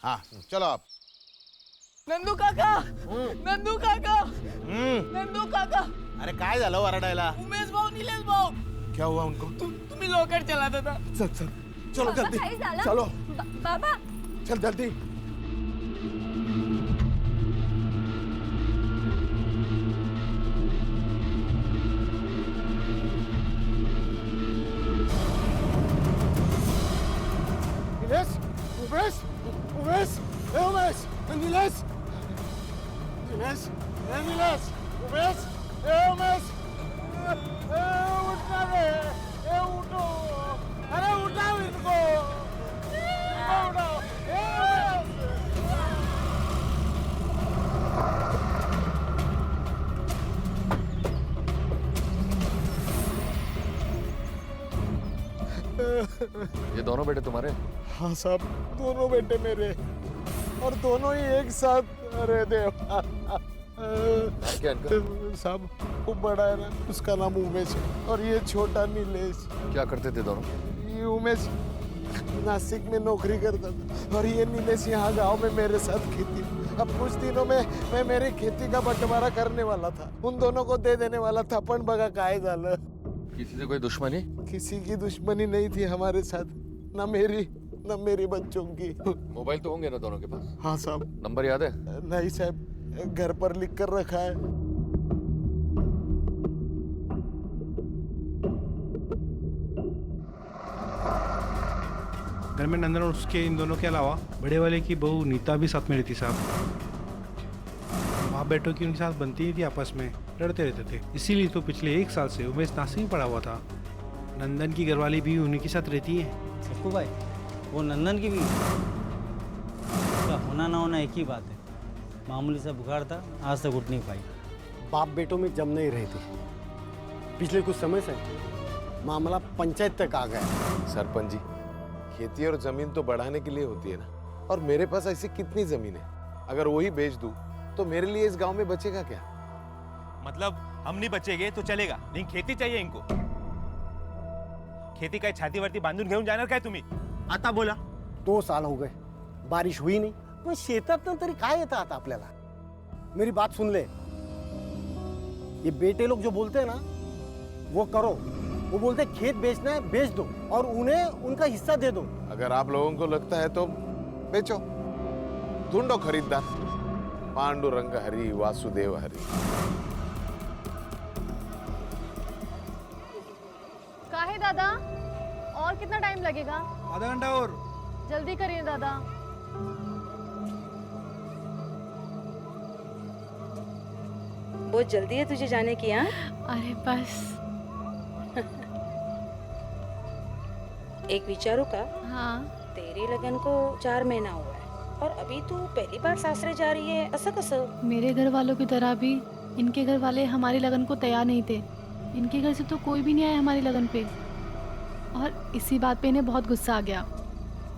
हाँ चलो आप। नंदू काका, नंदू काका, नंदू काका. अरे काय झालं वरडायला? उमेश भाऊ, निलेश भाऊ, क्या हुआ उनको? तुम्ही लोकर चलात होता. चल चल चलो जल्दी काही झालं? चलो बाबा चल जल्दी. निलेश, उमेश, उमेश, ए उमेश, निलेश, निलेश, ए निलेश, उमेश, ए उमेश, उठना रे, ए उठो, अरे उठाओ इनको, उठाओ, ए ये दोनों बेटे तुम्हारे? हाँ साहब, दोनों बेटे मेरे और दोनों ही एक साथ. अरे देवा. क्या इनका? साहब वो बड़ा है ना, उसका नाम उमेश है और ये छोटा नीलेश. क्या करते थे दोनों? ये उमेश नासिक में नौकरी करता था और ये नीलेश यहाँ गांव में मेरे साथ खेती. अब कुछ दिनों में मैं मेरी खेती का बंटवारा करने वाला था, उन दोनों को दे देने वाला था, पण बघा काय झालं. किसी से कोई दुश्मनी? किसी की दुश्मनी नहीं थी हमारे साथ, न मेरी बच्चों की. मोबाइल तो होंगे ना दोनों के पास? हाँ साहब. नंबर याद है? नहीं साहब, घर पर लिख कर रखा है. घर में नंदन और उसके इन दोनों के अलावा बड़े वाले की बहू नीता भी साथ में रहती साहब. माँ बेटों की उनके साथ बनती ही थी, आपस में लड़ते रहते थे. इसीलिए तो पिछले 1 साल से उमेश नासिक में पड़ा हुआ था. नंदन की घरवाली भी उन्हीं के साथ रहती है. सक्कू भाई, वो नंदन की भी उसका होना ना होना एक ही बात है. मामूली सा बुखार था, आज तक उठ नहीं पाई. बाप बेटों में जम नहीं रहे थे. पिछले कुछ समय से मामला पंचायत तक आ गया. सरपंच जी, खेती और जमीन तो बढ़ाने के लिए होती है ना, और मेरे पास ऐसी कितनी जमीन है, अगर वही बेच दूं तो मेरे लिए इस गांव में बचेगा क्या? मतलब हम नहीं बचेंगे तो चलेगा, नहीं खेती चाहिए इनको. खेती काय छातीवरती बांधून घेऊन जाणार काय तुम्ही? आता बोला. 2 साल हो गए, बारिश हुई नहीं. पण शेतात तरी काय येतं आता आपल्याला? मेरी बात सुन ले. ये बेटे लोग जो बोलते हैं ना, वो करो. वो बोलते हैं खेत बेचना है, बेच दो और उन्हें उनका हिस्सा दे दो. अगर आप लोगों को लगता है तो बेचो, ढूंढो खरीददार. पांडुरंग हरि वासुदेव हरि. काहे दादा, और कितना टाइम लगेगा? आधा घंटा और. जल्दी करिए दादा. बहुत जल्दी है तुझे जाने की? हाँ, अरे बस. एक विचारू का? हाँ. तेरे लगन को 4 महीना हुआ है और अभी तू पहली बार सासरे जा रही है, असं कसं? मेरे घर वालों की तरह भी इनके घर वाले हमारी लगन को तैयार नहीं थे. इनके घर से तो कोई भी नहीं आया हमारी लगन पे, और इसी बात पे इन्हें बहुत गुस्सा आ गया.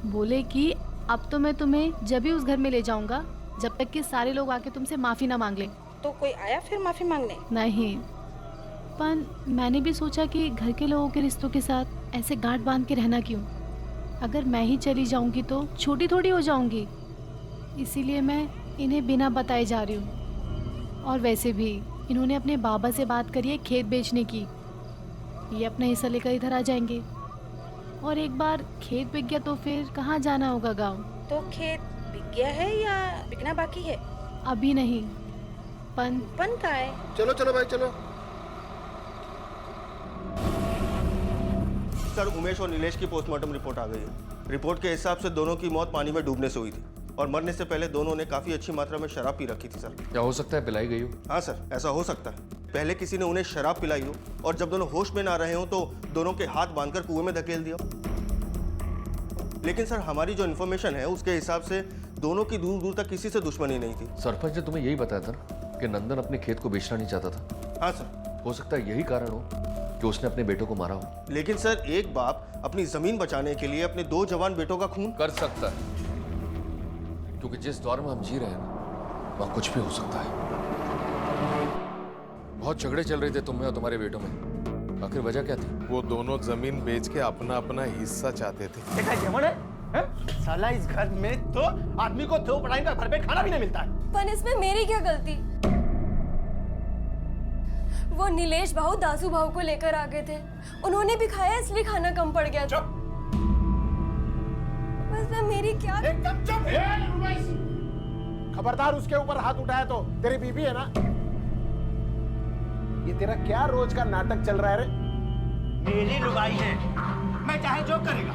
बोले कि अब तो मैं तुम्हें जब भी उस घर में ले जाऊंगा जब तक कि सारे लोग आके तुमसे माफ़ी ना मांग लें. तो कोई आया फिर माफी मांगने? नहीं, पर मैंने भी सोचा कि घर के लोगों के रिश्तों के साथ ऐसे गांठ बांध के रहना क्यों. अगर मैं ही चली जाऊंगी तो छोटी थोड़ी हो जाऊंगी. इसीलिए मैं इन्हें बिना बताए जा रही हूँ. और वैसे भी इन्होंने अपने बाबा से बात करी है खेत बेचने की. ये अपना हिस्सा लेकर इधर आ जाएंगे, और एक बार खेत बिक गया तो फिर कहाँ जाना होगा गांव. तो खेत बिक गया है या बिकना बाकी है? अभी नहीं, पन का है? चलो चलो भाई चलो. सर, उमेश और नीलेश की पोस्टमार्टम रिपोर्ट आ गई है. रिपोर्ट के हिसाब से दोनों की मौत पानी में डूबने से हुई थी और मरने से पहले दोनों ने काफी अच्छी मात्रा में शराब पी रखी थी सर. क्या हो सकता है पिलाई गई हो? हाँ सर, ऐसा हो सकता है. पहले किसी ने उन्हें शराब पिलाई हो और जब दोनों होश में ना रहे हो तो दोनों के हाथ बांधकर कुएं में धकेल दिया. लेकिन सर, हमारी जो इन्फॉर्मेशन है उसके हिसाब से दोनों की दूर दूर तक किसी से दुश्मनी नहीं थी. सरपंच ने तुम्हें यही बताया था कि नंदन अपने खेत को बेचना नहीं चाहता था? हाँ सर. हो सकता है यही कारण हो कि उसने अपने बेटों को मारा हो. लेकिन सर, एक बाप अपनी जमीन बचाने के लिए अपने 2 जवान बेटों का खून कर सकता है, क्योंकि जिस दौर में हम जी रहे हैं ना, वहां कुछ भी हो सकता है. बहुत झगड़े चल रहे थे तुम में और तुम्हारे बेटों में, आखिर वजह क्या थी? वो दोनों जमीन बेच के अपना अपना हिस्सा चाहते थे. ते काय जेवण आहे? साला इस घर में तो आदमी को 2 टाइम का भरपेट खाना भी नहीं मिलता है। पर इसमें मेरी क्या गलती? वो नीलेश भाऊ दासू भाऊ को लेकर आ गए थे, उन्होंने भी खाया इसलिए खाना कम पड़ गया था। बस मैं मेरी क्या एकदम चुप। खबरदार उसके ऊपर हाथ उठाया तो तेरी बीबी है ना। ये तेरा क्या रोज का नाटक चल रहा है रे? मेरी लुगाई है, मैं चाहे जो करेगा।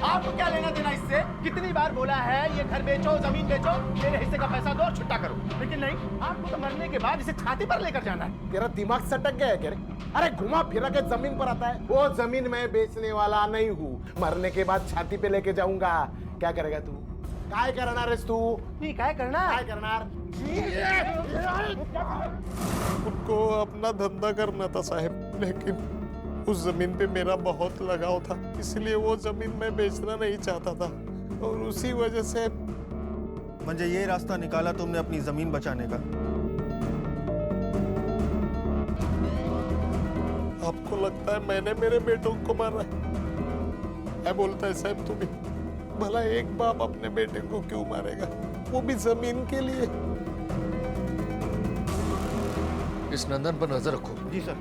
आपको क्या लेना देना इससे? कितनी बार बोला है ये घर बेचो, जमीन बेचो, मेरे हिस्से का पैसा दो और छुट्टा करो, लेकिन नहीं, आपको तो मरने के बाद इसे छाती पर लेकर जाना है। तेरा दिमाग सटक गया है क्या रे? अरे घुमा फिरा के जमीन पर आता है। वो जमीन मैं बेचने वाला नहीं हूँ, मरने के बाद छाती पे लेके जाऊंगा। क्या करेगा तू? काय करणार रेस तू? काय करणार? काय करणार? उनको अपना धंधा करना था साहब, लेकिन उस जमीन पे मेरा बहुत लगाव था, इसलिए वो जमीन मैं बेचना नहीं चाहता था और उसी वजह से मुझे ये रास्ता निकाला तुमने अपनी जमीन बचाने का। आपको लगता है मैंने मेरे बेटों को मारा है? क्या बोलता है साहब तुम्हें? भला एक बाप अपने बेटे को क्यों मारेगा, वो भी जमीन के लिए? इस नंदन पर नजर रखो। जी सर।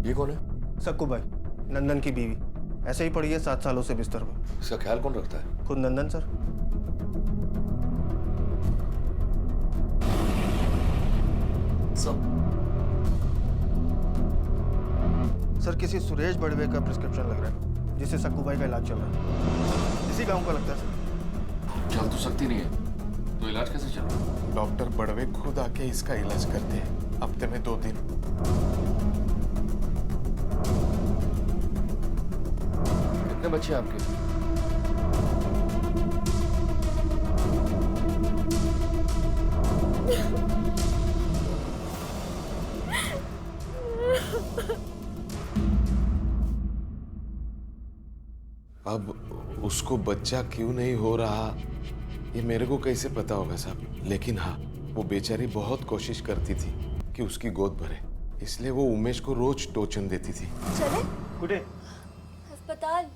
ये कौन है? सक्कू भाई, नंदन की बीवी। ऐसे ही पड़ी है 7 सालों से बिस्तर पर। इसका ख्याल कौन रखता है? खुद नंदन सर। सर किसी सुरेश बड़वे का प्रिस्क्रिप्शन लग रहा है, जिससे सक्कू भाई का इलाज चल रहा है। इसी गांव का लगता है सर। चल तो सकती नहीं है, तो इलाज कैसे चल रहा है? डॉक्टर बड़वे खुद आके इसका इलाज करते हैं, हफ्ते में 2 दिन। कितने बच्चे हैं आपके? अब उसको बच्चा क्यों नहीं हो रहा ये मेरे को कैसे पता होगा साहब, लेकिन हाँ, वो बेचारी बहुत कोशिश करती थी कि उसकी गोद भरे, इसलिए वो उमेश को रोज टोचन देती थी। चले कुटे अस्पताल।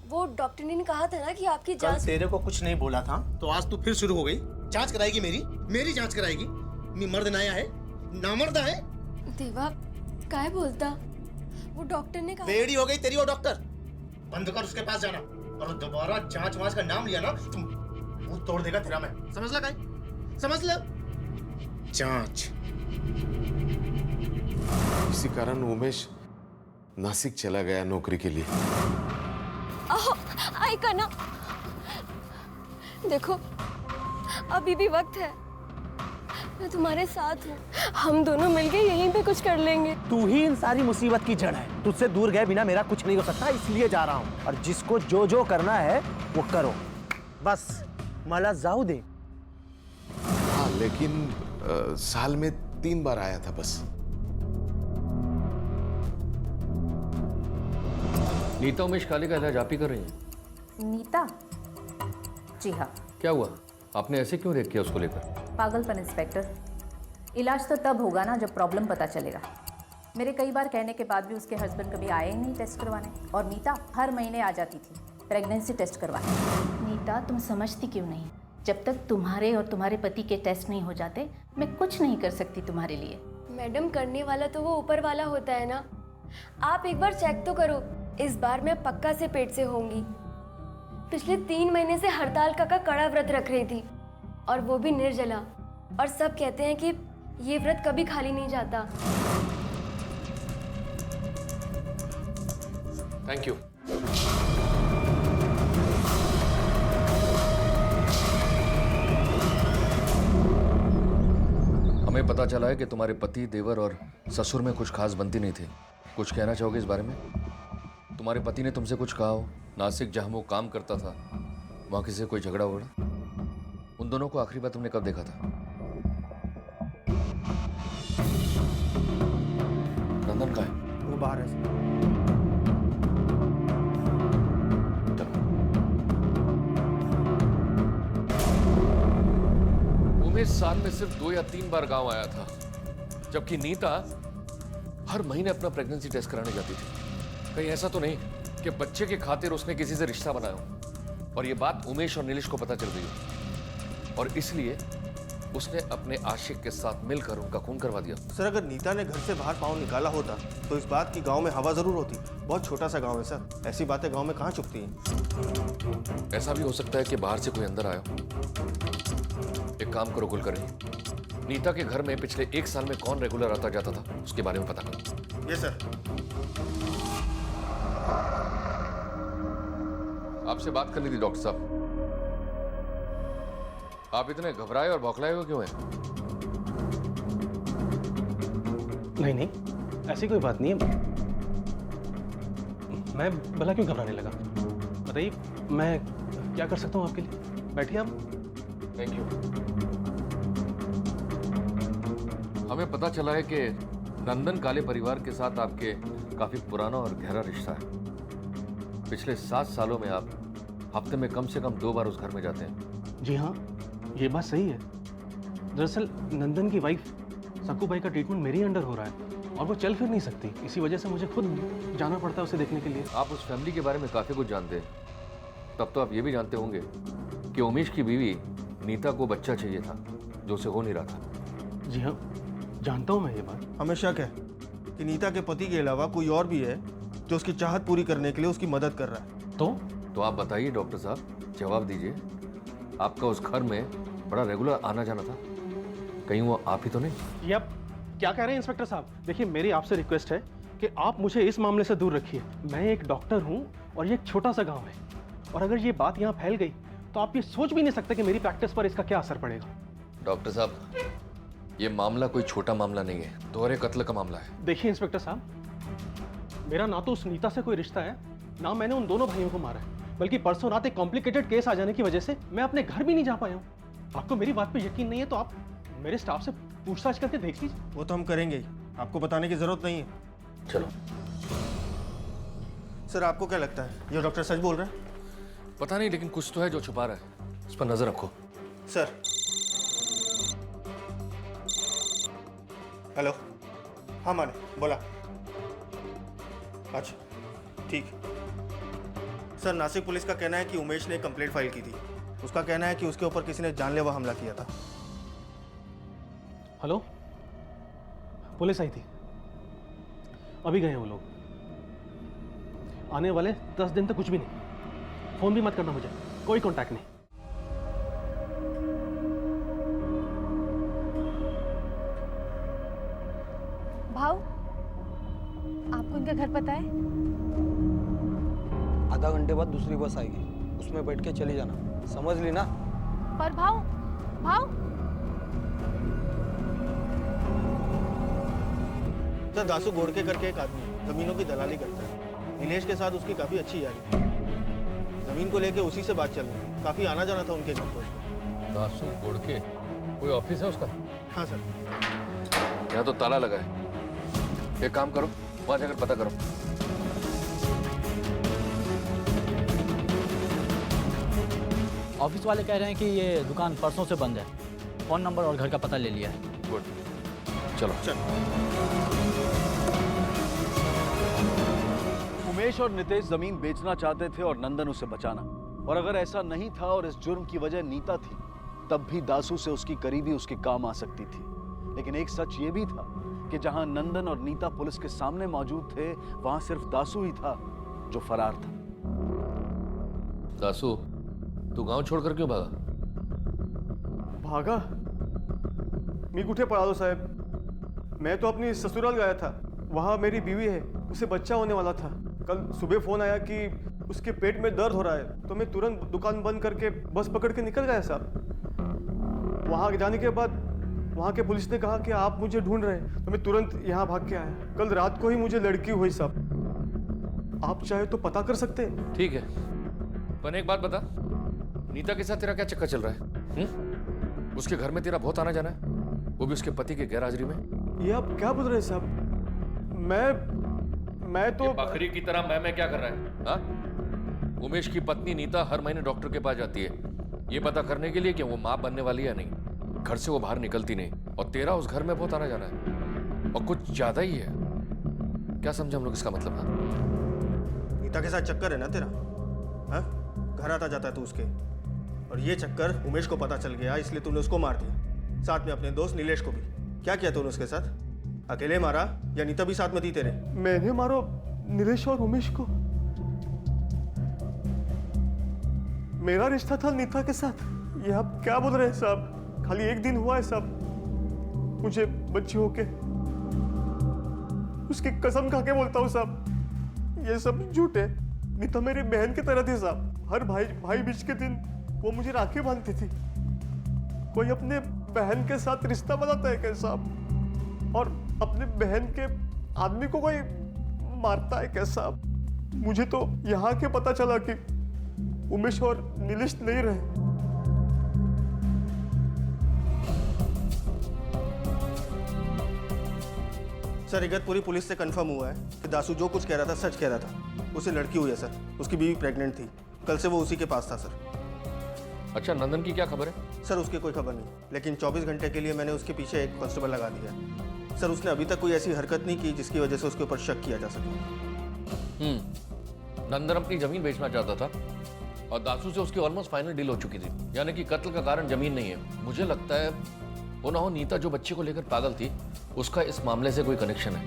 वो डॉक्टर ने कहा था ना कि आपकी कल जांच। तेरे को कुछ नहीं बोला था, तो आज तू फिर शुरू हो गई। जांच कराएगी मेरी जांच कराएगी। मैं मर्द नया है, नामर्द है। देवा काय बोलता? वो डॉक्टर ने कहा। बेड़ी हो गई तेरी वो डॉक्टर। बंद कर उसके पास जाना, और दोबारा जांच वांच का नाम लिया ना तो मुंह तोड़ देगा तेरा मैं। समझ ला काय? समझ ला? जांच। इसी कारण उमेश नासिक चला गया नौकरी के लिए। ऐका ना, देखो अभी भी वक्त है, मैं तुम्हारे साथ हूँ। हम दोनों मिलके यहीं पे कुछ कर लेंगे। तू ही इन सारी मुसीबत की जड़ है। तुझसे दूर गए बिना मेरा कुछ नहीं हो सकता, इसलिए जा रहा हूँ। और जिसको जो जो करना है वो करो, बस मला जाऊ दे। हाँ, लेकिन साल में 3 बार आया था बस। नीता उमेश काले का इलाज आप ही कर रही हैं? नीता? जी हाँ। क्या हुआ, आपने ऐसे क्यों रेक किया उसको लेकर? पागलपन इंस्पेक्टर, इलाज तो तब होगा ना जब प्रॉब्लम पता चलेगा। मेरे कई बार कहने के बाद भी उसके हस्बैंड कभी आए ही नहीं टेस्ट करवाने, और नीता हर महीने आ जाती थी प्रेगनेंसी टेस्ट करवाने। नीता, तुम समझती क्यों नहीं? जब तक तुम्हारे और तुम्हारे पति के टेस्ट नहीं हो जाते, मैं कुछ नहीं कर सकती तुम्हारे लिए। मैडम, करने वाला तो वो ऊपर वाला होता है ना। आप एक बार चेक तो करो, इस बार मैं पक्का से पेट से होंगी। पिछले 3 महीने से हड़ताल का कड़ा व्रत रख रही थी, और वो भी निर्जला। और सब कहते हैं कि ये व्रत कभी खाली नहीं जाता। Thank you. हमें पता चला है कि तुम्हारे पति, देवर और ससुर में कुछ खास बनती नहीं थी। कुछ कहना चाहोगे इस बारे में? तुम्हारे पति ने तुमसे कुछ कहा हो? नासिक जहां वो काम करता था, वहां किसी से कोई झगड़ा वगड़ा? उन दोनों को आखिरी बार तुमने कब देखा था? नंदन कहाँ है? वो बाहर है। उमेश साल में सिर्फ 2 या 3 बार गांव आया था, जबकि नीता हर महीने अपना प्रेगनेंसी टेस्ट कराने जाती थी। कहीं ऐसा तो नहीं कि बच्चे के खातिर उसने किसी से रिश्ता बनाया हो और ये बात उमेश और नीलेश को पता चल गई हो और इसलिए उसने अपने आशिक के साथ मिलकर उनका खून करवा दिया। सर अगर नीता ने घर से बाहर पाँव निकाला होता तो इस बात की गांव में हवा जरूर होती। बहुत छोटा सा गांव है सर, ऐसी बातें गांव में कहाँ छुपती हैं। ऐसा भी हो सकता है कि बाहर से कोई अंदर आया हो। एक काम करो कुलकर्णी, नीता के घर में पिछले 1 साल में कौन रेगुलर आता जाता था उसके बारे में पता करो। ये सर। आपसे बात करनी थी डॉक्टर साहब। आप इतने घबराए और बौखलाए हुए क्यों हैं? नहीं ऐसी कोई बात नहीं है। मैं भला क्यों घबराने लगा? बताइए मैं क्या कर सकता हूँ आपके लिए। बैठिए आप। Thank you. हमें पता चला है कि नंदन काले परिवार के साथ आपके काफी पुराना और गहरा रिश्ता है। पिछले 7 सालों में आप हफ्ते में कम से कम 2 बार उस घर में जाते हैं। जी हाँ, ये बात सही है। दरअसल नंदन की वाइफ सकू भाई का ट्रीटमेंट मेरे ही अंडर हो रहा है और वो चल फिर नहीं सकती। इसी वजह से मुझे खुद जाना पड़ता है उसे देखने के लिए। आप उस फैमिली के बारे में काफी कुछ जानते हैं। तब तो आप ये भी जानते होंगे कि उमेश की बीवी नीता को बच्चा चाहिए था जो उसे हो नहीं रहा था। जी हाँ, जानता हूँ मैं ये बात। हमें शक है कि नीता के पति के अलावा कोई और भी है जो उसकी चाहत पूरी करने के लिए उसकी मदद कर रहा है। तो आप बताइए डॉक्टर साहब, जवाब दीजिए। आपका उस घर में बड़ा रेगुलर आना जाना था, कहीं वो आप ही तो नहीं? ये आप क्या कह रहे हैं इंस्पेक्टर साहब? देखिए मेरी आपसे रिक्वेस्ट है कि आप मुझे इस मामले से दूर रखिए। मैं एक डॉक्टर हूँ और ये एक छोटा सा गांव है और अगर ये बात यहाँ फैल गई तो आप ये सोच भी नहीं सकते कि मेरी प्रैक्टिस पर इसका क्या असर पड़ेगा। डॉक्टर साहब, ये मामला कोई छोटा मामला नहीं है, दोहरे कत्ल का मामला है। देखिए इंस्पेक्टर साहब, मेरा ना तो उस नीता से कोई रिश्ता है, ना मैंने उन दोनों भाइयों को मारा है, बल्कि परसों रात एक कॉम्प्लिकेटेड केस आ जाने की वजह से मैं अपने घर भी नहीं जा पाया हूँ। आपको मेरी बात पे यकीन नहीं है तो आप मेरे स्टाफ से पूछताछ करके देख लीजिए। वो तो हम करेंगे ही, आपको बताने की जरूरत नहीं है। चलो। सर आपको क्या लगता है ये डॉक्टर सच बोल रहे हैं? पता नहीं, लेकिन कुछ तो है जो छुपा रहा है, उस पर नजर रखो। सर। हेलो। हाँ माने बोला। अच्छा ठीक। सर नासिक पुलिस का कहना है कि उमेश ने कंप्लेंट फाइल की थी। उसका कहना है कि उसके ऊपर किसी ने जानलेवा हमला किया था। हेलो, पुलिस आई थी, अभी गए हैं वो लोग। आने वाले 10 दिन तक कुछ भी नहीं। फोन भी मत करना मुझे, कोई कांटेक्ट नहीं। भाव, आपको इनका घर पता है? आधा घंटे बाद दूसरी बस आएगी, उसमें बैठ के चली जाना, समझ ली ना? पर भाव, भाव सर दासू गोड़के करके एक आदमी है, जमीनों की दलाली करता है। नीलेश के साथ उसकी काफी अच्छी यारी है। जमीन को लेके उसी से बात चल रही है, काफी आना जाना था उनके घर पर। दासू गोड़के कोई ऑफिस है उसका? हाँ सर। यहाँ तो ताला लगा है। एक काम करो, वहां जाकर पता करो। ऑफिस वाले कह रहे हैं कि ये दुकान परसों से बंद है। फोन नंबर और घर का पता ले लिया है। गुड, चलो। उमेश और नितेश जमीन बेचना चाहते थे और नंदन उसे बचाना। और अगर ऐसा नहीं था और इस जुर्म की वजह नीता थी, तब भी दासू से उसकी करीबी उसके काम आ सकती थी। लेकिन एक सच ये भी था कि जहां नंदन और नीता पुलिस के सामने मौजूद थे, वहां सिर्फ दासू ही था जो फरार था। दासू, तू गांव छोड़कर क्यों भागा? भागा? मी कुठे पळालो साहेब? मैं तो अपनी ससुराल गया था, वहाँ मेरी बीवी है, उसे बच्चा होने वाला था। कल सुबह फोन आया कि उसके पेट में दर्द हो रहा है, तो मैं तुरंत दुकान बंद करके बस पकड़ के निकल गया साहब। वहाँ जाने के बाद वहाँ के पुलिस ने कहा कि आप मुझे ढूंढ रहे हैं, तो मैं तुरंत यहाँ भाग के आया। कल रात को ही मुझे लड़की हुई साहब, आप चाहे तो पता कर सकते हैं। ठीक है, पर एक बात बता, नीता के साथ तेरा क्या चक्कर चल रहा है? उसके घर में तेरा बहुत आना जाना है, वो भी उसके पति के गैरहाजिरी में। ये आप क्या बोल रहे हैं साहब? मैं तो बकरी की तरह मैं क्या कर रहा है? हाँ? उमेश की पत्नी नीता हर महीने डॉक्टर के पास जाती है, ये पता करने के लिए कि वो माँ बनने वाली है या नहीं। घर से वो बाहर निकलती नहीं, और तेरा उस घर में बहुत आना जाना है, और कुछ ज्यादा ही है। क्या समझे हम लोग इसका मतलब? हाँ? नीता के साथ चक्कर है ना तेरा? हाँ? घर आता जाता है तू उसके, और ये चक्कर उमेश को पता चल गया, इसलिए तूने उसको मार दिया, साथ में अपने दोस्त नीलेश को भी। क्या किया तूने उसके साथ? अकेले मारा या नीता भी साथ में थी तेरे? मैंने मारो नीलेश और उमेश को। मेरा रिश्ता था नीता के साथ। ये आप क्या बोल रहे हैं साहब? खाली एक दिन हुआ है साहब मुझे बच्ची होके। उसकी कसम खा के बोलता हूँ साहब, ये सब झूठ है। नीता मेरी बहन की तरह थी साहब। हर भाई बीच के दिन वो मुझे राखी बांधती थी। कोई अपने बहन के साथ रिश्ता बनाता है क्या साहब? और अपने बहन के आदमी को कोई मारता है क्या साहब? मुझे तो यहाँ के पता चला कि उमेश और नीलेश नहीं रहे। सर इगतपुरी पुलिस से कंफर्म हुआ है कि दासू जो कुछ कह रहा था सच कह रहा था। उसे लड़की हुई है सर, उसकी बीवी प्रेग्नेंट थी। कल से वो उसी के पास था सर। अच्छा, नंदन की क्या खबर है? सर उसकी कोई खबर नहीं, लेकिन 24 घंटे के लिए मैंने उसके पीछे एक कांस्टेबल लगा दिया है। सर उसने अभी तक कोई ऐसी हरकत नहीं की जिसकी वजह से उसके ऊपर शक किया जा सके। नंदन अपनी जमीन बेचना चाहता था और दासू से उसकी ऑलमोस्ट फाइनल डील हो चुकी थी, यानी कि कत्ल का कारण जमीन नहीं है। मुझे लगता है वो ना हो नीता जो बच्चे को लेकर पागल थी, उसका इस मामले से कोई कनेक्शन है।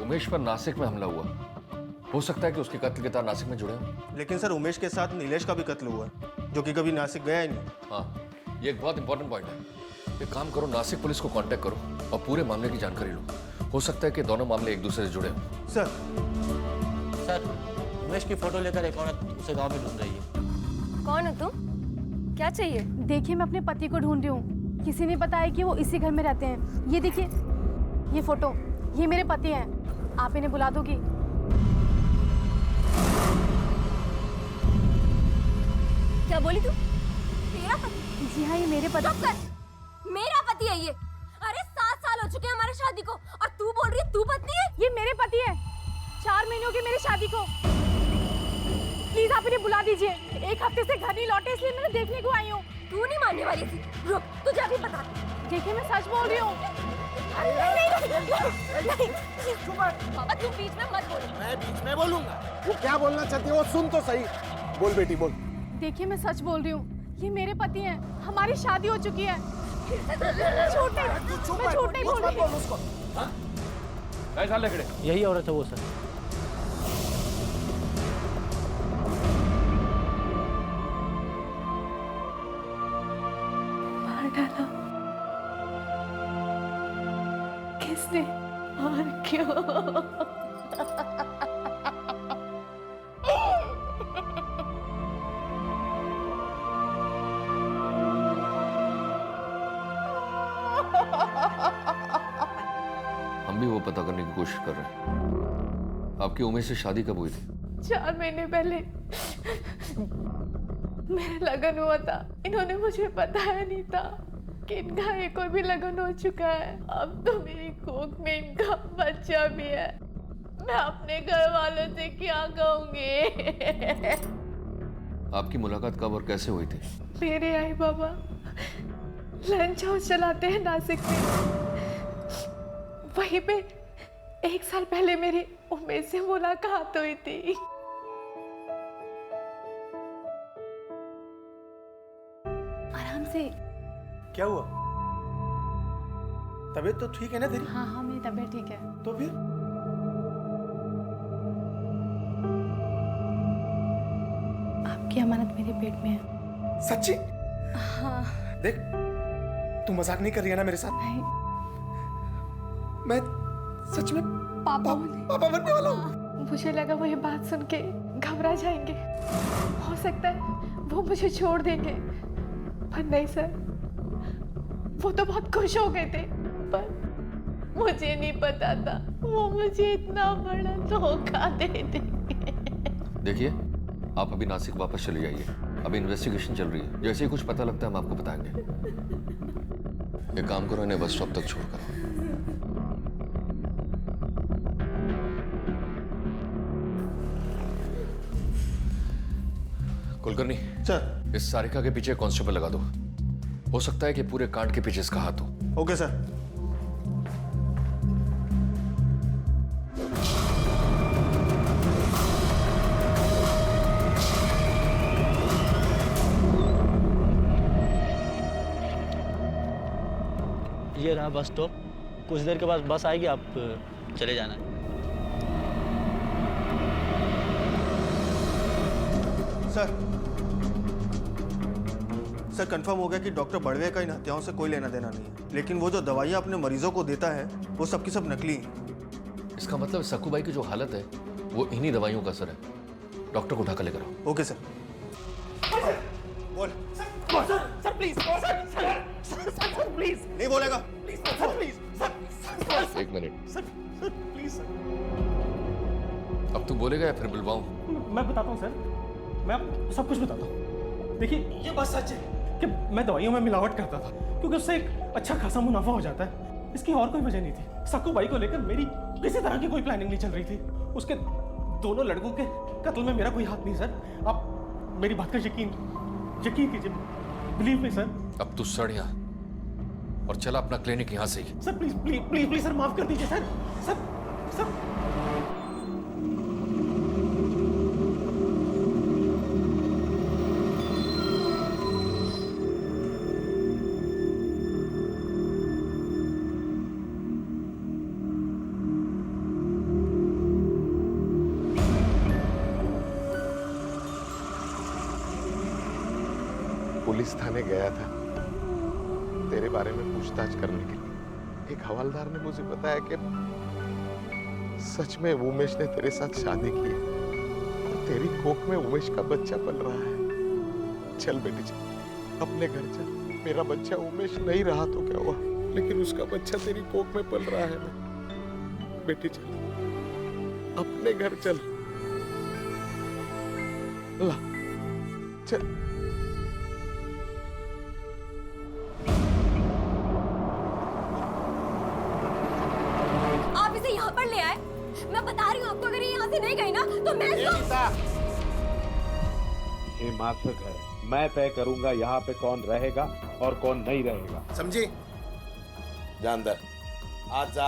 उमेश पर नासिक में हमला हुआ, हो सकता है कि उसके कत्ल के तार नासिक में जुड़े हों। लेकिन सर उमेश के साथ नीलेश का भी कत्ल हुआ है, जो कि कभी नासिक गया ही नहीं। हाँ, ये एक बहुत इंपॉर्टेंट पॉइंट है। एक काम करो, नासिक पुलिस को कांटेक्ट करो और पूरे मामले की जानकारी लो। हो सकता है कि दोनों मामले एक दूसरे से जुड़े हों। सर उमेश की फोटो लेकर एक औरत उसे गांव में ढूंढ रही है। कौन हो तुम? क्या चाहिए? देखिए, मैं अपने पति को ढूंढ रही हूँ। किसी ने बताया कि वो इसी घर में रहते हैं। ये देखिए, ये फोटो, ये मेरे पति हैं। आप इन्हें बुला दोगी? क्या बोली तू? तेरा पति? जी हाँ, ये मेरे पति। चुप कर! मेरा पति है ये। अरे 7 साल हो चुके हैं हमारे शादी को, और तू बोल रही है तू पत्नी है? ये मेरे पति है। 4 महीने हो गए मेरी शादी को। प्लीज आप इन्हें बुला दीजिए। एक हफ्ते से घर नहीं लौटे, इसलिए मैं देखने को आई हूँ। तू नहीं मानने वाली थी। रुक, तुझे अभी बता। देखिए, मैं सच बोल रही हूँ। बाबा तू बीच में मत बोल। मैं बीच में बोलूंगा? वो क्या बोलना चाहती है वो सुन तो सही। बोल बेटी बोल। देखिए, मैं सच बोल रही हूँ। ये मेरे पति हैं। हमारी शादी हो चुकी है। छोटे, मैं छोटे बोल रही हूँ। कैसा लग रहा है? यही औरत है वो सर। मार डाला किसने और क्यों? हम भी वो पता करने की कोशिश कर रहे हैं। आपकी उमेश से शादी कब हुई थी? 4 महीने पहले मेरा लगन हुआ था। इन्होंने मुझे बताया नहीं था कि इनका एक और भी लगन हो चुका है। अब तो मेरी कोख में इनका बच्चा भी है। मैं अपने घर वालों से क्या कहूंगी? आपकी मुलाकात कब और कैसे हुई थी? मेरे आई बाबा लंच हाउस चलाते हैं नासिक में। वहीं पे 1 साल पहले मेरी उमेश से मुलाकात हुई थी। आराम से। क्या हुआ? तबीयत तो ठीक है ना तेरी? हाँ हाँ, मेरी तबीयत ठीक है। तो फिर आपकी अमानत मेरे पेट में है। सच्ची? हाँ। देख, तू मजाक नहीं कर रही है ना मेरे साथ? नहीं। मैं सच में पापा बनने वाला हूँ। मुझे लगा वो ये बात सुन के घबरा जाएंगे। हो सकता है वो मुझे छोड़ देंगे, पर नहीं सर। वो तो बहुत खुश हो गए थे, पर मुझे नहीं पता था वो मुझे इतना बड़ा धोखा दे देंगे। देखिए, आप अभी नासिक वापस चले जाइए। अभी इन्वेस्टिगेशन चल रही है। जैसे ही कुछ पता लगता है हम आपको बताएंगे। एक काम करो, इन्हें बस स्टॉप तक छोड़कर। कुलकर्णी सर, इस सारिका के पीछे कांस्टेबल लगा दो। हो सकता है कि पूरे कांड के पीछे इसका हाथ हो। Okay sir. ये रहा बस स्टॉप, कुछ देर के बाद बस आएगी, आप चले जाना। सर कंफर्म हो गया कि डॉक्टर बड़वे का इन हत्याओं से कोई लेना देना नहीं है, लेकिन वो जो दवाइयाँ अपने मरीजों को देता है वो सबकी सब नकली हैं। इसका मतलब सक्कूबाई की जो हालत है वो इन्हीं दवाइयों का असर है। डॉक्टर को उठा कर लेकर आओ। Okay sir. बोल सर प्लीज, सर प्लीज, नहीं बोलेगा। सर प्लीज, सर एक मिनट। Sir please sir. अब तू बोलेगा या फिर बुलवाऊं? मैं बताता हूँ सर, मैं आपको सब कुछ बताता हूँ। देखिए, ये बात सच है कि मैं दवाइयों में मिलावट करता था, क्योंकि उससे एक अच्छा खासा मुनाफा हो जाता है। इसकी और कोई वजह नहीं थी। सक्कूबाई को लेकर मेरी किसी तरह की कोई प्लानिंग नहीं चल रही थी। उसके दोनों लड़कों के कत्ल में मेरा कोई हाथ नहीं सर। आप मेरी बात का यकीन कीजिए, बिलीव मी सर। अब तू सड़ यहाँ और चला अपना क्लिनिक यहाँ से ही। Sir please please please please sir, माफ कर दीजिए सर। सर सर पुलिस थाने गया था तेरे बारे में पूछताछ करने के लिए। एक हवलदार ने मुझे बताया कि सच में उमेश ने तेरे साथ शादी की है और तेरी कोख में उमेश का बच्चा पल रहा है। चल बेटी चल, अपने घर चल। मेरा बच्चा उमेश नहीं रहा तो क्या हुआ, लेकिन उसका बच्चा तेरी कोख में पल रहा है। बेटी चल, अपने घर चल। ला चल। यहाँ पर ले आए। मैं बता रही हूँ आपको, अगर ये यहाँ से नहीं गई ना तो मैं ये मार्शक है, मैं तय करूंगा यहाँ पे कौन रहेगा और कौन नहीं रहेगा, समझी? जा अंदर, आज जा।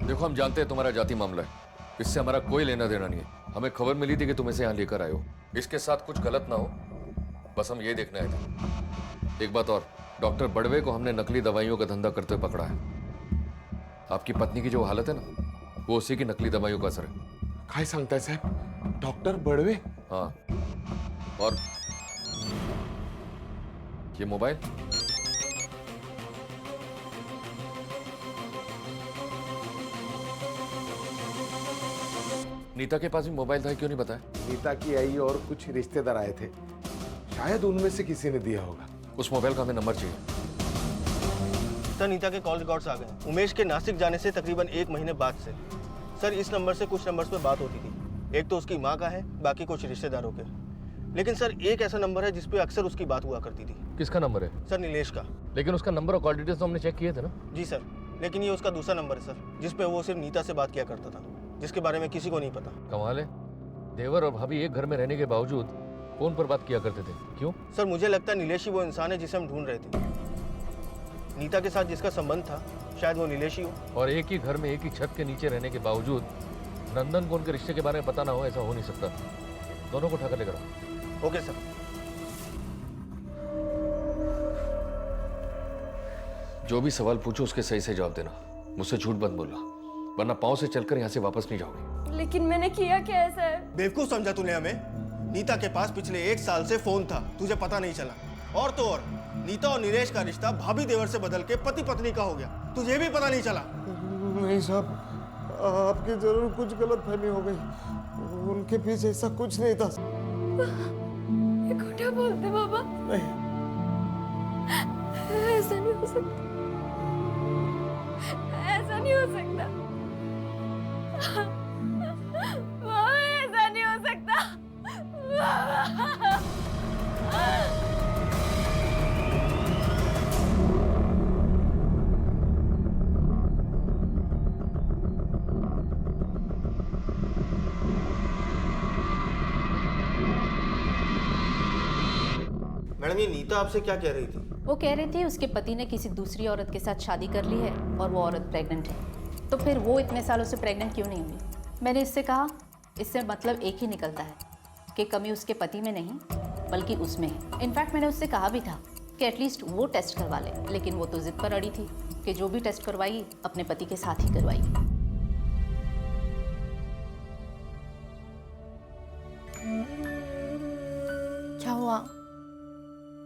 देखो, हम जानते हैं तुम्हारा जाति मामला है, इससे हमारा कोई लेना देना नहीं है। हमें खबर मिली थी कि तुम इसे यहाँ लेकर आए हो, इसके साथ कुछ गलत ना हो, बस हम ये देखना है था। एक बात और, डॉक्टर बड़वे को हमने नकली दवाइयों का धंधा करते हुए पकड़ा है। आपकी पत्नी की जो हालत है ना, वो उसी की नकली दवाइयों का असर है। काय सांगताय साहब? डॉक्टर बड़वे? हाँ, और ये मोबाइल नीता के पास भी मोबाइल था, क्यों नहीं बताया? नीता की आई और कुछ रिश्तेदार आए थे, शायद उनमें से किसी ने दिया होगा। उस मोबाइल का हमें नंबर चाहिए। सर नीता के कॉल रिकॉर्ड्स आ गए उमेश के नासिक जाने से तकरीबन 1 महीने बाद से। सर इस नंबर से कुछ नंबर्स पे बात होती थी, एक तो उसकी माँ का है, बाकी कुछ रिश्तेदारों के। लेकिन सर एक ऐसा नंबर है जिसपे अक्सर उसकी बात हुआ करती थी। किसका नंबर है? सर नीलेश का। लेकिन उसका नंबर और कॉल डिटेल्स तो हमने चेक किए थे ना। जी सर, लेकिन ये उसका दूसरा नंबर है सर, जिसपे वो सिर्फ नीता से बात किया करता था, जिसके बारे में किसी को नहीं पता। कमाल है, देवर और भाभी एक घर में रहने के बावजूद फोन पर बात किया करते थे, क्यों? सर मुझे लगता है नीलेश ही वो इंसान है जिसे हम ढूंढ रहे थे। नीता के साथ जिसका संबंध था, शायद वो नीलेश ही हो। और एक ही घर में एक ही छत के नीचे रहने के बावजूद नंदन को उनके रिश्ते के बारे में पता ना हो, ऐसा हो नहीं सकता। दोनों को उठाकर लेकर आओ। Okay sir. जो भी सवाल पूछो उसके सही से जवाब देना, मुझसे झूठ मत बोलना, वरना पाँव से चलकर यहाँ से वापस नहीं जाओगे। लेकिन मैंने किया क्या है सर? बेवकूफ समझा तूने हमें? नीता के पास पिछले 1 साल से फोन था, तुझे पता नहीं चला। और तो और नीता और नीलेश का रिश्ता भाभी देवर से बदल के पति पत्नी का हो गया, तुझे भी पता नहीं चला। नहीं साहब, आपकी जरूर कुछ गलतफहमी हो गई, उनके पीछे ऐसा कुछ नहीं था। ये खोटा बोलते बाबा। नहीं, ऐसा नहीं हो सकता, ऐसा नहीं हो सकता बाबा, ऐसा नहीं हो सकता बाबा। नीता आपसे क्या कह रही थी? वो कह रहे थे उसके पति ने किसी दूसरी औरत के साथ शादी कर ली है और वो औरत प्रेग्नेंट है, तो फिर वो इतने सालों से प्रेग्नेंट क्यों नहीं हुई। मैंने इससे कहा इससे मतलब एक ही निकलता है कि कमी उसके पति में नहीं बल्कि उसमें है। इनफैक्ट मैंने उससे कहा भी था कि एटलीस्ट वो टेस्ट करवा ले, लेकिन वो तो जिद पर अड़ी थी कि जो भी टेस्ट करवाई अपने पति के साथ ही करवाई। क्या हुआ?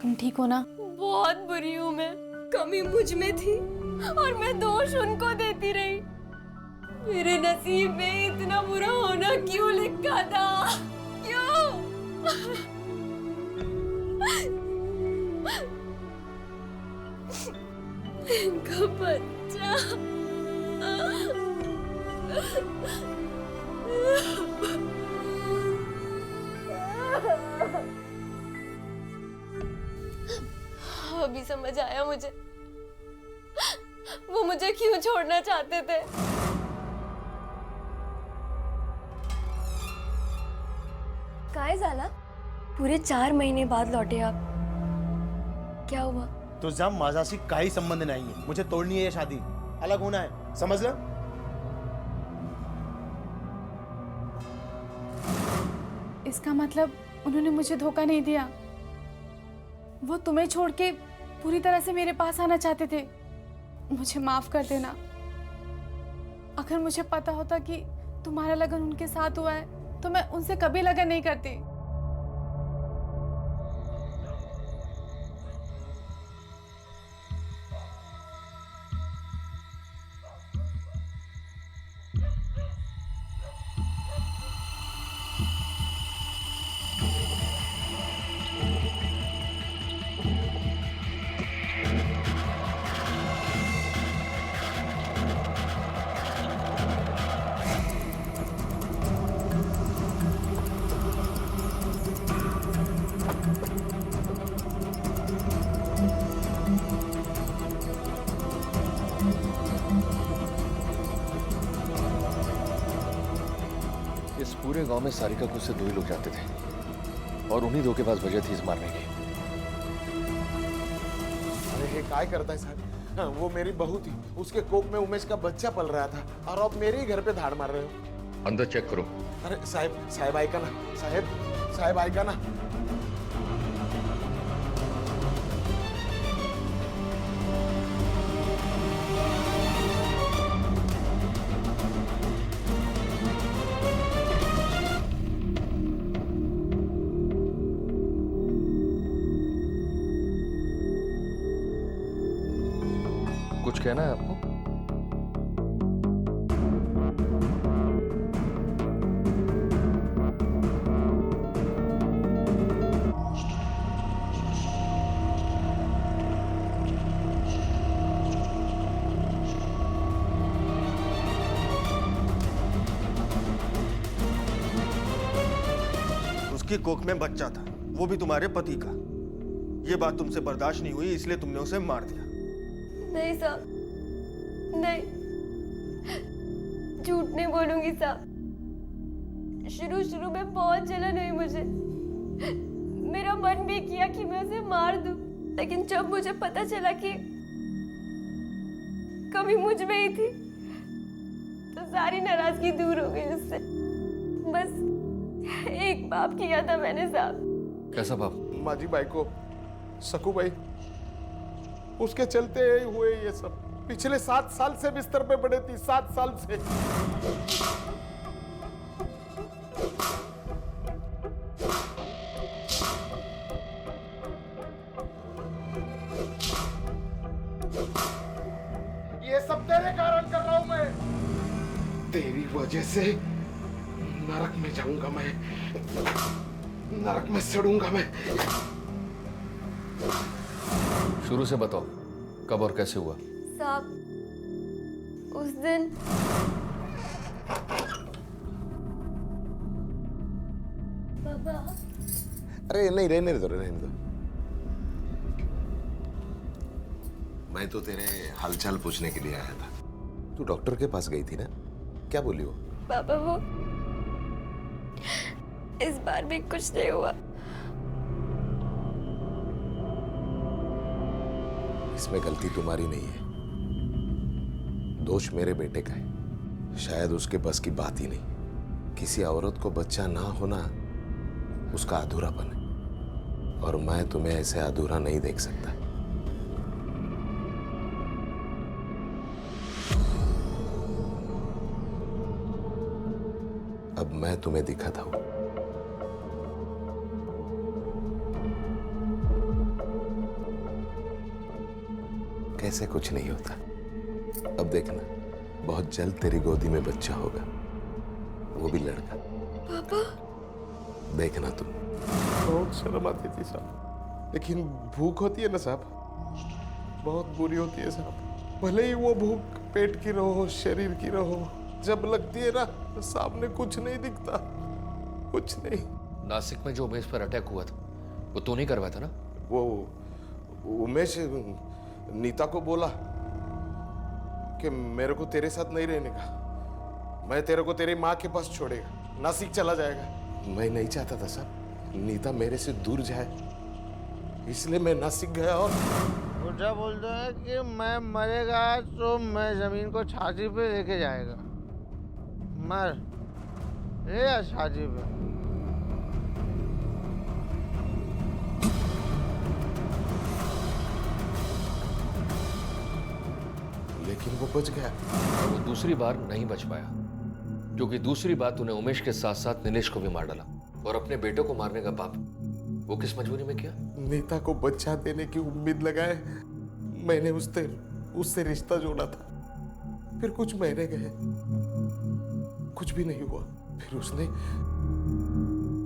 तुम ठीक हो ना? बहुत बुरी हूँ मैं। कमी मुझ में थी और मैं दोष उनको देती रही। मेरे नसीब में इतना बुरा होना क्यों लिखा था? क्यों? इनका बच्चा अभी समझ आया मुझे, वो मुझे क्यों छोड़ना चाहते थे। काय झाला? पूरे 4 महीने बाद लौटे आप। क्या हुआ? तुझा माझाशी काही संबंध नाहीये. मुझे तोडनी है ये शादी. अलग होना है, समझलं? इसका मतलब उन्होंने मुझे धोखा नहीं दिया। वो तुम्हें छोड़ के पूरी तरह से मेरे पास आना चाहते थे। मुझे माफ कर देना। अगर मुझे पता होता कि तुम्हारा लगन उनके साथ हुआ है तो मैं उनसे कभी लगन नहीं करती। इस पूरे गांव में सारिका को उससे 2 ही लोग जानते थे और उन्हीं 2 के पास वजह थी इस मारने की। अरे ये काय करता है साहब? हाँ, वो मेरी बहू थी, उसके कोख में उमेश का बच्चा पल रहा था और अब मेरे ही घर पे धाड़ मार रहे हो। अंदर चेक करो। अरे साहेब ऐका ना, साहेब ऐका ना। कुछ कहना है आपको? उसकी कोख में बच्चा था, वो भी तुम्हारे पति का। ये बात तुमसे बर्दाश्त नहीं हुई इसलिए तुमने उसे मार दिया। नहीं साहब, नहीं, झूठ नहीं बोलूंगी साहब। शुरू में बहुत जलन हुई मुझे। मेरा मन भी किया कि मैं उसे मार दूं, लेकिन जब मुझे पता चला कि कमी मुझ में ही थी तो सारी नाराजगी दूर हो गई उससे। बस एक बाप किया था मैंने साहब। कैसा बाप? माझी बायको सकूबाई, उसके चलते हुए ये सब। पिछले 7 साल से बिस्तर पे पड़े थी, 7 साल से। ये सब तेरे कारण कर रहा हूं मैं। तेरी वजह से नरक में जाऊंगा मैं, नरक में सड़ूंगा मैं। शुरू से बताओ, कब और कैसे हुआ? साहब, उस दिन बाबा। अरे नहीं, रहने दो। मैं तो तेरे हालचाल पूछने के लिए आया था। तू डॉक्टर के पास गई थी ना? क्या बोली वो? बाबा वो इस बार भी कुछ नहीं हुआ। इसमें गलती तुम्हारी नहीं है, दोष मेरे बेटे का है। शायद उसके बस की बात ही नहीं। किसी औरत को बच्चा ना होना उसका अधूरापन है, और मैं तुम्हें ऐसे अधूरा नहीं देख सकता। अब मैं तुम्हें दिखाता हूं। कैसे कुछ नहीं होता। अब देखना, बहुत जल्द तेरी गोदी में बच्चा होगा, वो भी लड़का। पापा देखना तुम। बहुत शर्म आती थी साहब, लेकिन भूख होती है ना साहब, बहुत बुरी होती है साहब। भले ही वो भूख पेट की रहो, शरीर की रहो, जब लगती है ना तो सामने कुछ नहीं दिखता, कुछ नहीं। नासिक में जो उमेश पर अटैक हुआ था वो तो नहीं करवाया था ना? वो उमेश नीता को बोला कि मेरे को तेरे साथ नहीं रहने का, मैं तेरे को तेरी माँ के पास छोड़ेगा, नासिक चला जाएगा। मैं नहीं चाहता था साहब नीता मेरे से दूर जाए, इसलिए मैं नासिक गया। और बुढ़ा बोलता है कि मैं मरेगा तो मैं जमीन को छाती पे लेके जाएगा। मर ले जा छाती पे। लेकिन वो बच गया। और वो दूसरी बार नहीं बच पाया, क्योंकि दूसरी बार तूने उमेश के साथ साथ नीलेश को भी मार डाला, और अपने बेटे को मारने का पाप वो किस मजबूरी में किया? नीता को बच्चा देने की उम्मीद लगाए मैंने उससे रिश्ता जोड़ा था। फिर कुछ महीने गए, कुछ भी नहीं हुआ। फिर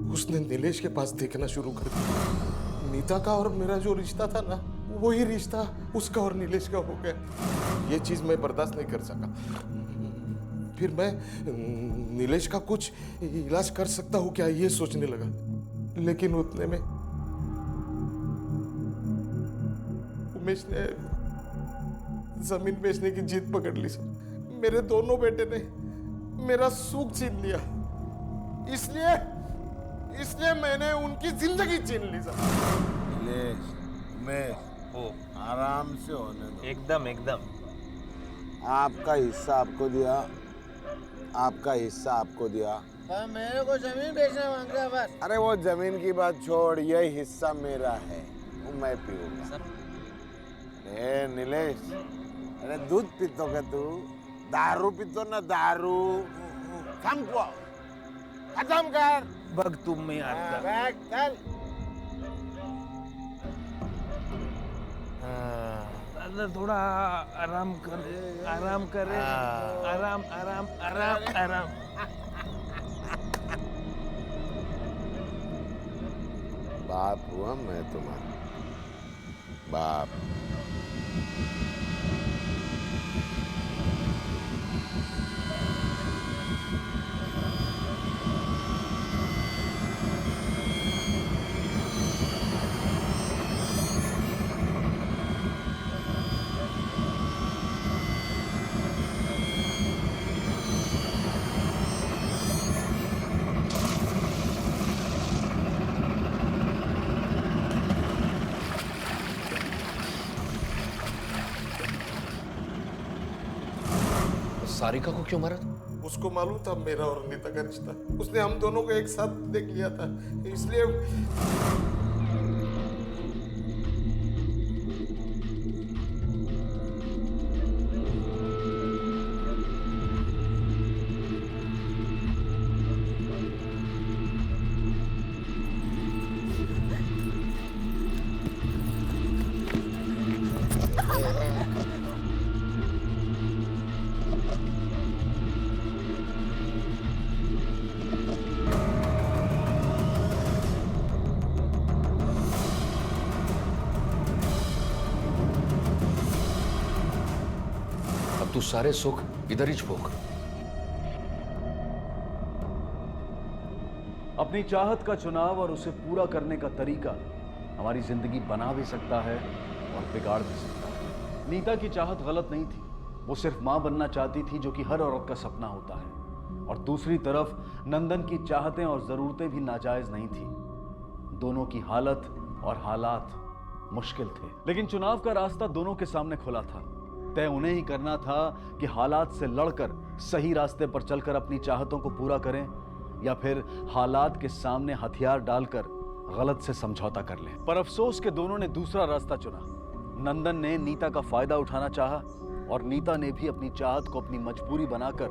उसने नीलेश के पास देखना शुरू कर दिया। नीता का और मेरा जो रिश्ता था ना, वही रिश्ता उसका और नीलेश का हो गया। ये चीज मैं बर्दाश्त नहीं कर सका। फिर मैं नीलेश का कुछ इलाज कर सकता हूँ क्या, ये सोचने लगा। लेकिन उतने में उमेश ने जमीन बेचने की जिद पकड़ ली सर। मेरे दोनों बेटे ने मेरा सुख छीन लिया, इसलिए मैंने उनकी जिंदगी छीन ली सर। उमेश आराम से होने दो। एकदम आपका हिस्सा आपको दिया, आपका हिस्सा आपको दिया। मेरे को जमीन बेचना मांग रहा है बस। अरे वो जमीन की बात छोड़, यही हिस्सा मेरा है, वो मैं पीऊंगा। अरे नीलेश, अरे दूध पीतो क्या तू? दारू पीतो ना दारू? खत्म कर। बग तुम में आता। चल। दादा थोड़ा आराम कर, आराम करे, आराम। बाप हुआ मैं तुम्हारा बाप। सारिका को क्यों मारा था? उसको मालूम था मेरा और नीता का रिश्ता, उसने हम दोनों को एक साथ देख लिया था, इसलिए तू सारे सुख इधर ही भोग। अपनी चाहत का चुनाव और उसे पूरा करने का तरीका हमारी जिंदगी बना भी सकता है और बिगाड़ भी सकता है। नीता की चाहत गलत नहीं थी, वो सिर्फ मां बनना चाहती थी, जो कि हर औरत का सपना होता है। और दूसरी तरफ नंदन की चाहतें और जरूरतें भी नाजायज नहीं थी। दोनों की हालत और हालात मुश्किल थे, लेकिन चुनाव का रास्ता दोनों के सामने खुला था। तय उन्हें ही करना था कि हालात से लड़कर सही रास्ते पर चलकर अपनी चाहतों को पूरा करें या फिर हालात के सामने हथियार डालकर गलत से समझौता कर लें। पर अफसोस के दोनों ने दूसरा रास्ता चुना। नंदन ने नीता का फायदा उठाना चाहा और नीता ने भी अपनी चाहत को अपनी मजबूरी बनाकर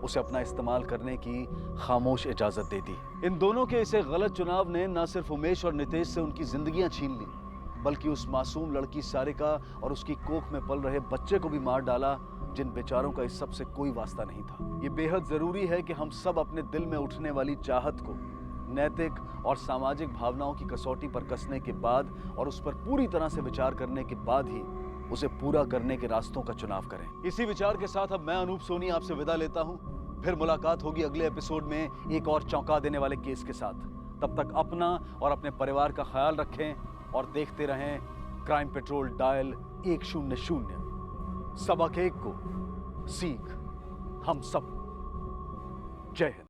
उसे अपना इस्तेमाल करने की खामोश इजाजत दे दी। इन दोनों के इसे गलत चुनाव ने न सिर्फ उमेश और नितेश से उनकी जिंदगियां छीन ली, बल्कि उस मासूम लड़की सारिका और उसकी कोख में पल रहे बच्चे को भी मार डाला, जिन बेचारों का इस सब से कोई वास्ता नहीं था। ये बेहद जरूरी है कि हम सब अपने दिल में उठने वाली चाहत को नैतिक और सामाजिक भावनाओं की कसौटी पर कसने के बाद और उस पर पूरी तरह से विचार करने के बाद ही उसे पूरा करने के रास्तों का चुनाव करें। इसी विचार के साथ अब मैं अनूप सोनी आपसे विदा लेता हूं। फिर मुलाकात होगी अगले एपिसोड में एक और चौंका देने वाले केस के साथ। तब तक अपना और अपने परिवार का ख्याल रखें और देखते रहें क्राइम पेट्रोल डायल 100। सबक एक को सीख हम सब। जय हिंद।